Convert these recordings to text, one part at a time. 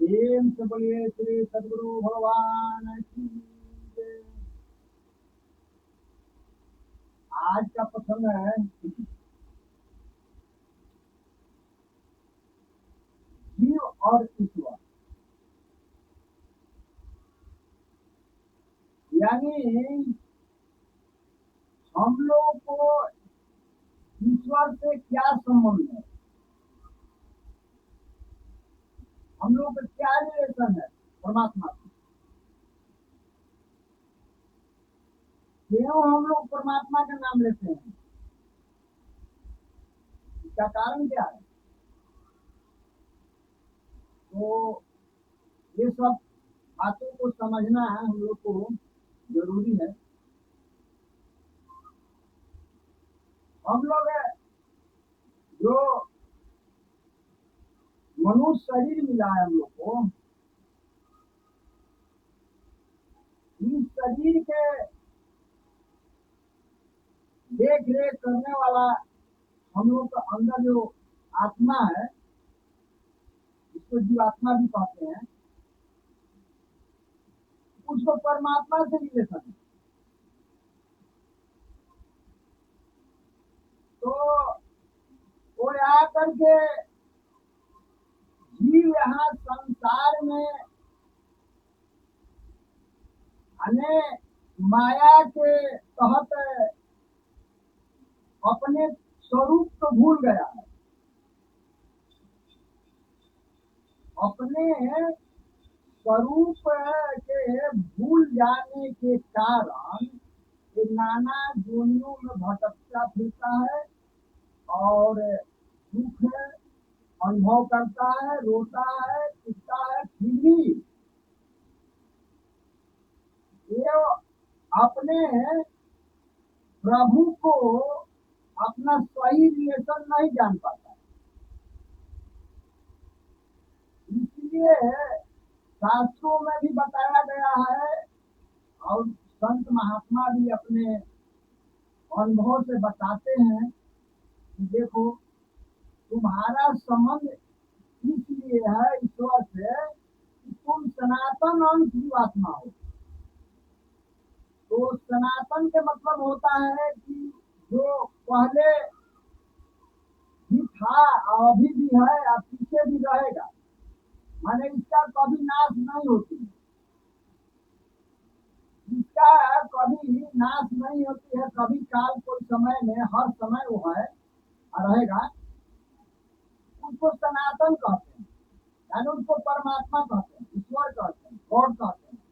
प्रेम से बोलिए श्री सदगुरु भगवान की जय। आज का प्रसंग है जीव और ईश्वर। यानी हम लोग को ईश्वर से क्या संबंध है, हम लोग का क्या रिलेशन है परमात्मा से, क्यों हम लोग परमात्मा का नाम लेते हैं, इसका कारण क्या है। तो ये सब बातों को समझना हम लोग को जरूरी है। हम लोग जो मनुष्य शरीर मिला है हम लोग को, इस शरीर के देख रेख करने वाला हम लोग का अंदर जो आत्मा है, इसको जीवात्मा भी कहते हैं, उसको परमात्मा से रिलेशन है। तो वो आकर के जीव यहाँ संसार में हमें माया के तहत अपने स्वरूप को भूल गया है। अपने स्वरूप के भूल जाने के कारण ये नाना जोनियों में भटकता फिरता है और दुख अनुभव करता है, रोता है, चिढ़ता है, फिर भी ये अपने प्रभु को अपना सही रिलेशन नहीं जान पाता। इसलिए शास्त्रों में भी बताया गया है और संत महात्मा भी अपने अनुभव से बताते हैं कि देखो, तुम्हारा संबंध इसलिए है ईश्वर से कि तुम सनातन अंश जीवात्मा हो। तो सनातन के मतलब होता है कि जो पहले भी था और अभी भी है और पीछे भी रहेगा, माने इसका कभी नाश नहीं होती, इसका कभी नाश नहीं होती है, कभी काल कोई समय में हर समय वो है और रहेगा। उसको सनातन कहते हैं, यानी उसको परमात्मा कहते हैं, ईश्वर कहते हैं, गॉड कहते हैं।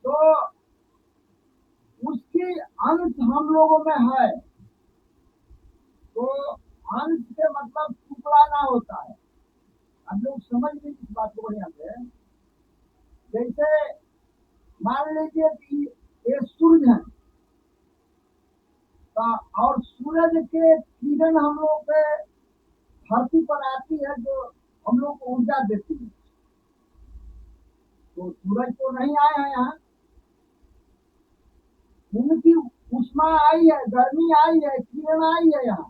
तो उसकी अंश हम लोगों में है। तो अंश के मतलब टुकड़ाना होता है। अब लोग समझ लीजिए इस बात को बढ़िया से। जैसे मान लीजिए कि ये सूर्य है, और सूरज के किरण हम लोग पे धरती पर आती है जो हम लोग को ऊर्जा देती है। तो सूरज तो नहीं आए हैं यहाँ, उनकी उष्मा आई है, गर्मी आई है, किरण आई है यहाँ,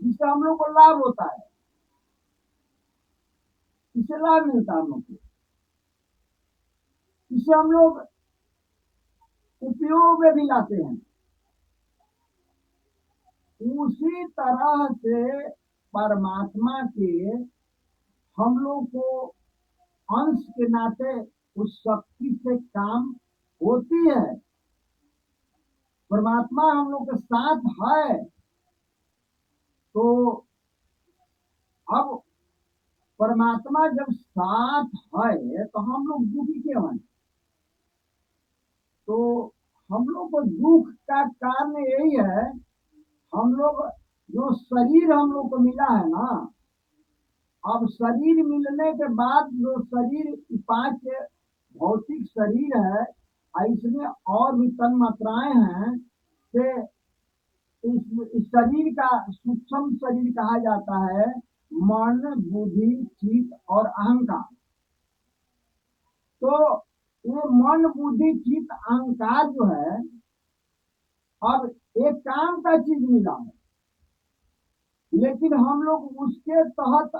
जिससे हम लोग को लाभ होता है, इससे लाभ मिलता है हम लोग को, इससे हम लोग उपयोग में भी लाते हैं। उसी तरह से परमात्मा के हम लोग को अंश के नाते उस शक्ति से काम होती है। परमात्मा हम लोग के साथ है। तो अब परमात्मा जब साथ है तो हम लोग दुखी क्यों हैं। तो हम लोग को दुख का कारण यही है, हम लोग जो शरीर हम लोग को मिला है ना, अब शरीर मिलने के बाद जो शरीर पांच भौतिक शरीर है, इसमें और भी तन मात्राएं हैं से इस शरीर का सूक्ष्म शरीर कहा जाता है मन, बुद्धि, चित्त और अहंकार। तो ये मन, बुद्धि, चित्त, अहंकार जो है, अब एक काम का चीज मिला है। लेकिन हम लोग उसके तहत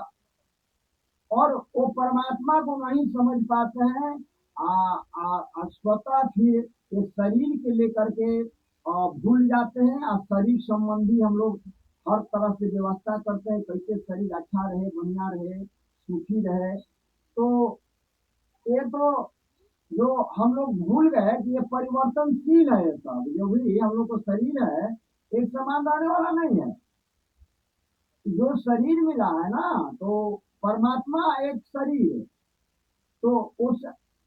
और वो परमात्मा को नहीं समझ पाते हैं। स्वतः फिर ये शरीर के लेकर के भूल जाते हैं। और शरीर संबंधी हम लोग हर तरह से व्यवस्था करते हैं, कैसे शरीर अच्छा रहे, बढ़िया रहे, सुखी रहे। तो ये तो जो हम लोग भूल गए कि ये परिवर्तनशील है। ये सब जो भी हम लोग को शरीर है एक समान रहने वाला नहीं है। जो शरीर मिला है ना, तो परमात्मा एक शरीर है। तो उस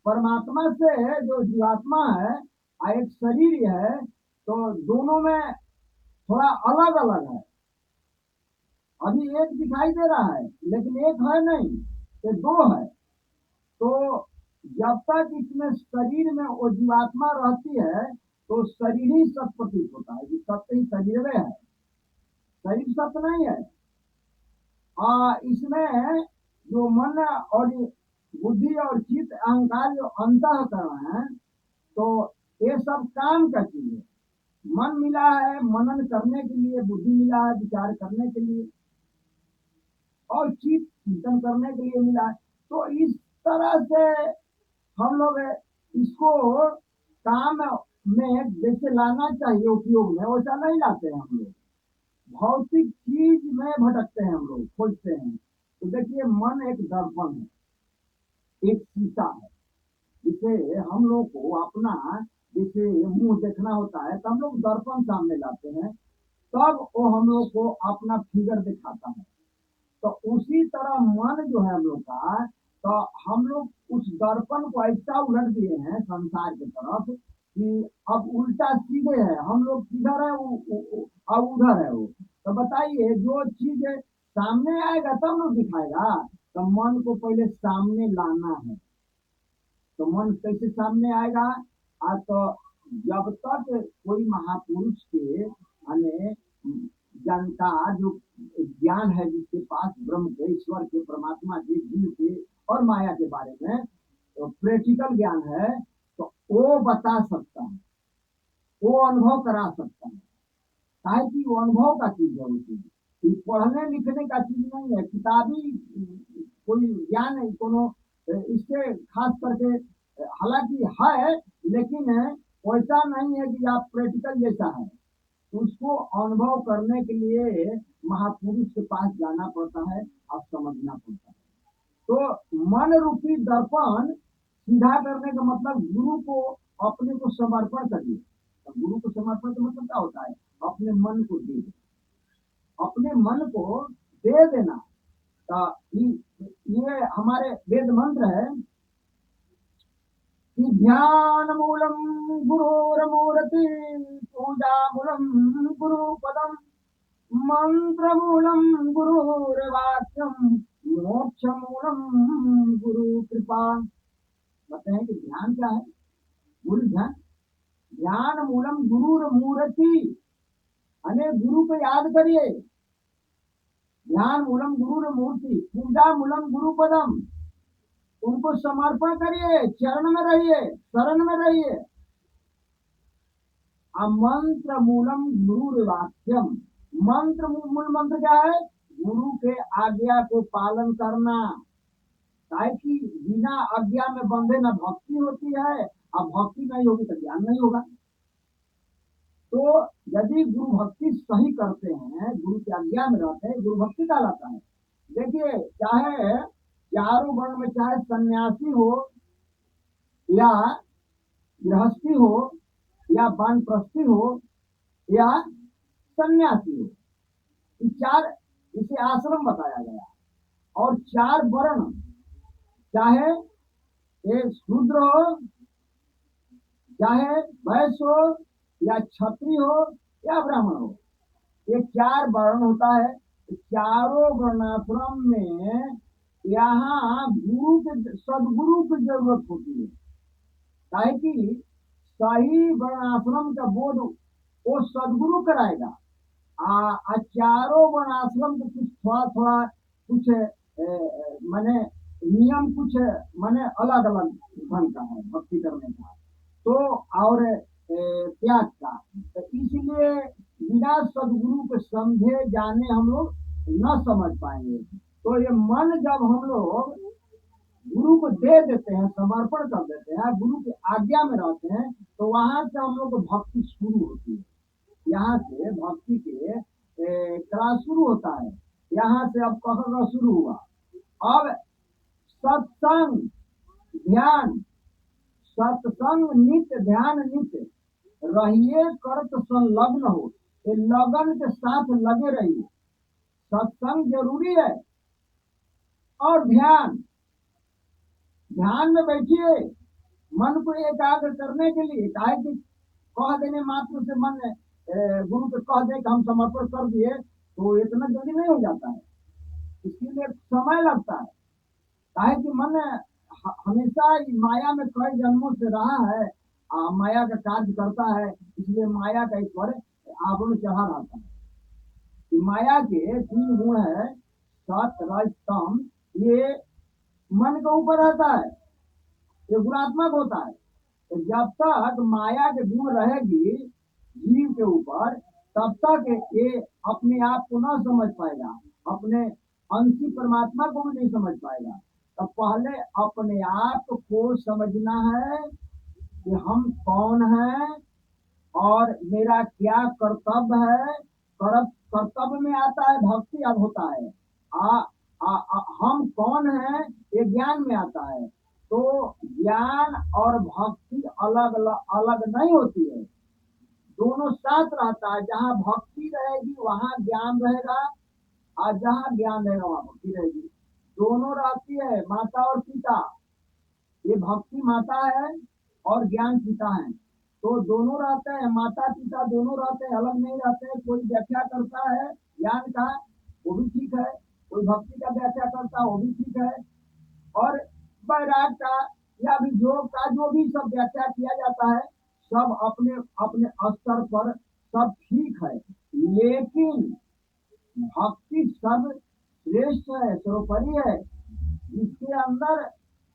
परमात्मा से जो जीवात्मा है एक शरीर है, तो दोनों में थोड़ा अलग अलग है। अभी एक दिखाई दे रहा है लेकिन एक है नहीं, ये दो है। तो जब तक इसमें शरीर में वो जीवात्मा रहती है तो शरीर ही सत प्रतीत होता है कि सत्य ही शरीर में है, शरीर सत्य नहीं है। इसमें जो मन और बुद्धि और चित्त अहंकार जो अंतःकरण है, तो ये सब काम का चीज है। मन मिला है मनन करने के लिए, बुद्धि मिला है विचार करने के लिए, और चित्त चिंतन करने के लिए मिला है। तो इस तरह से हम लोग इसको काम में जैसे लाना चाहिए उपयोग में, वैसा नहीं लाते हैं हम लोग। भौतिक चीज में भटकते हैं हम लोग, खोजते हैं। तो देखिए, मन एक दर्पण है, एक शीशा है। जिसे हम लोग को अपना जैसे मुंह देखना होता है तो हम लोग दर्पण सामने लाते हैं, तब वो हम लोग को अपना फिगर दिखाता है। तो उसी तरह मन जो है हम लोग का, तो हम लोग उस दर्पण को ऐसा उलट दिए हैं संसार की तरफ कि अब उल्टा सीधे है। हम लोग किधर है अब उधर है वो। तो बताइए, जो चीज सामने आएगा तब लोग दिखाएगा। तो मन को पहले सामने लाना है। तो मन कैसे सामने आएगा? तो जब तक कोई महापुरुष के यानी जानता, जो ज्ञान है जिसके पास ब्रह्म के, ईश्वर के, परमात्मा के, जीव के और माया के बारे में तो प्रैक्टिकल ज्ञान है, तो वो बता सकता है, वो अनुभव करा सकता है। काहे कि वो अनुभव का चीज है। वो चीज ये पढ़ने लिखने का चीज नहीं है, किताबी कोई ज्ञान है कोनो इसके खास करके। हालांकि है, लेकिन वैसा नहीं है कि आप प्रैक्टिकल जैसा है। उसको अनुभव करने के लिए महापुरुष के पास जाना पड़ता है और समझना पड़ता है। तो मन रूपी दर्पण सीधा करने का मतलब गुरु को अपने को समर्पण करिए। तो गुरु को समर्पण का मतलब क्या होता है? अपने मन को दे देना, अपने मन को दे देना। तो ये हमारे वेद मंत्र है कि ध्यान मूलम गुरोरमूर्ति, पूजा मूलम गुरु पदम, मंत्र मूलम गुरुर्वाक्यम, मोक्ष मूलम गुरु कृपा। कहते हैं कि ध्यान क्या है? गुरु ध्यान। ध्यान मूलम गुरुर मूर्ति, अने गुरु को याद करिए। ध्यान मूलम गुरुर मूर्ति, पूजा मूलम गुरु पदम, उनको समर्पण करिए, चरण में रहिए, शरण में रहिए। मंत्र मूलम गुरु वाक्यम, मंत्र मूल मंत्र क्या है? गुरु के आज्ञा को पालन करना। ताकि बिना आज्ञा में बंधे न भक्ति होती है, और भक्ति नहीं होगी तो ज्ञान नहीं होगा। तो यदि गुरु भक्ति सही करते हैं, गुरु की आज्ञा में रहते हैं, गुरु भक्ति कहलाता है। देखिए, चाहे चारों वर्ण में, चाहे सन्यासी हो या गृहस्थी हो या वानप्रस्थी हो या सन्यासी हो, ये चार, इसे आश्रम बताया गया। और चार वर्ण, चाहे ये शूद्र हो, चाहे वैश्य हो या क्षत्रिय हो या ब्राह्मण हो, ये चार वर्ण होता है। चारों वर्णाश्रम में यहाँ गुरु के, सदगुरु की जरूरत होती है। काहे कि सही वर्णाश्रम का बोध वो सदगुरु कराएगा। चारों वर्णाश्रम के कुछ थोड़ा थोड़ा कुछ माने नियम, कुछ माने अलग अलग ढंग का है भक्ति करने का, तो और त्याग का। तो इसलिए बिना सदगुरु के समझे जाने हम लोग न समझ पाएंगे। तो ये मन जब हम लोग गुरु को दे देते हैं, समर्पण कर देते हैं, गुरु की आज्ञा में रहते हैं, तो वहां से हम लोग को भक्ति शुरू होती है। यहाँ से भक्ति के क्लास शुरू होता है। यहाँ से अब कहाँ शुरू हुआ? अब सत्संग ध्यान, सत्संग नित्य, ध्यान नित्य, रहिए करत संलग्न हो, ये लगन के साथ लगे रहिए। सत्संग जरूरी है। और ध्यान, ध्यान में बैठिए, मन को एकाग्र करने के लिए। काहे कि कह देने मात्र से मन गुरु को कह दे कि हम समर्पण कर दिए, तो इतना जल्दी नहीं हो जाता है, इसीलिए समय लगता है। काहे कि मन हमेशा माया में कई जन्मों से रहा है, माया का कार्य करता है, इसलिए माया का ईश्वर आवरण चढ़ा रहता है। कि माया के तीन गुण है, सत रज तम, ये मन के ऊपर रहता है, ये गुणात्मक होता है। तो जब तक माया के गुण रहेगी जीव के ऊपर, तब तक ये अपने आप को न समझ पाएगा, अपने अंशी परमात्मा को भी नहीं समझ पाएगा। तो पहले अपने आप को समझना है कि हम कौन हैं और मेरा क्या कर्तव्य है। कर्तव्य में आता है भक्ति, अब होता है हम कौन हैं, ये ज्ञान में आता है। तो ज्ञान और भक्ति अलग अलग नहीं होती है, दोनों साथ रहता है। जहाँ भक्ति रहेगी वहाँ ज्ञान रहेगा, और जहाँ ज्ञान रहेगा वहाँ भक्ति रहेगी। दोनों रहती है, माता और पिता। ये भक्ति माता है और ज्ञान पिता है, तो दोनों रहते हैं, माता पिता दोनों रहते हैं, अलग नहीं रहते हैं। कोई व्याख्या करता है ज्ञान का, वो भी ठीक है, कोई भक्ति का व्याख्या करता है, वो भी ठीक है, और बैराग का या भी योग का जो भी सब व्याख्या किया जाता है, सब अपने अपने स्तर पर सब ठीक है। लेकिन भक्ति सर्वश्रेष्ठ है, सर्वोपरि है। इसके अंदर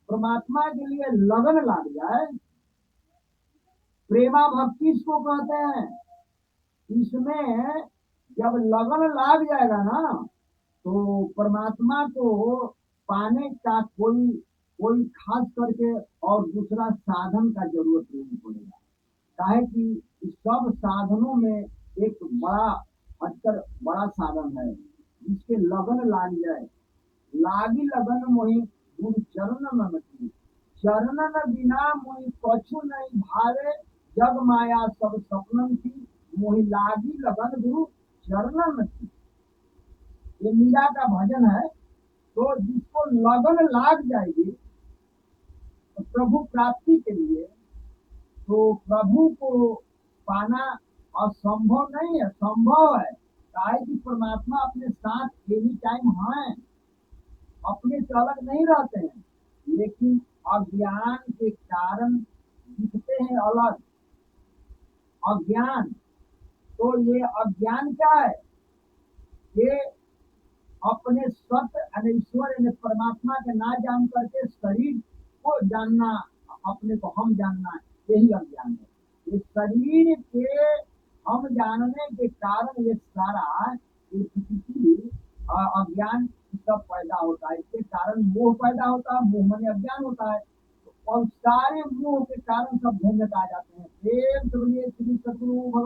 परमात्मा के लिए लगन लग जाए, प्रेमा भक्ति इसको कहते हैं। इसमें जब लगन लग जाएगा ना, तो परमात्मा को पाने का कोई कोई खास करके और दूसरा साधन का जरूरत नहीं पड़ेगा। काहे कि इस सब साधनों में एक बड़ा हटकर बड़ा साधन है, जिसके लगन लाग जाए। लागी लगन मोहि गुरु चरण नमति, चरणन बिना मोहि कछु नहीं भावे, जग माया सब सपनन की, मोहि लागी लगन गुरु चरणन नमति। ये मीरा का भजन है। तो जिसको लगन लाग जाएगी तो प्रभु प्राप्ति के लिए, तो प्रभु को पाना असंभव नहीं है, संभव है। काहे कि परमात्मा अपने साथ एनी टाइम है, अपने से अलग नहीं रहते हैं, लेकिन अज्ञान के कारण दिखते हैं अलग। अज्ञान, तो ये अज्ञान क्या है? ये अपने सत्य अनेश्वर यानी परमात्मा के ना जान करके शरीर को जानना, अपने को हम जानना, यही अज्ञान है। ये शरीर के हम जानने के कारण ये सारा अज्ञान सब पैदा होता है। इसके कारण मोह पैदा होता है, मोह मन अज्ञान होता है, और सारे मोह के कारण सब भूमिका आ जाते हैं। प्रेम से बोलिए श्री सतगुरु भगवान।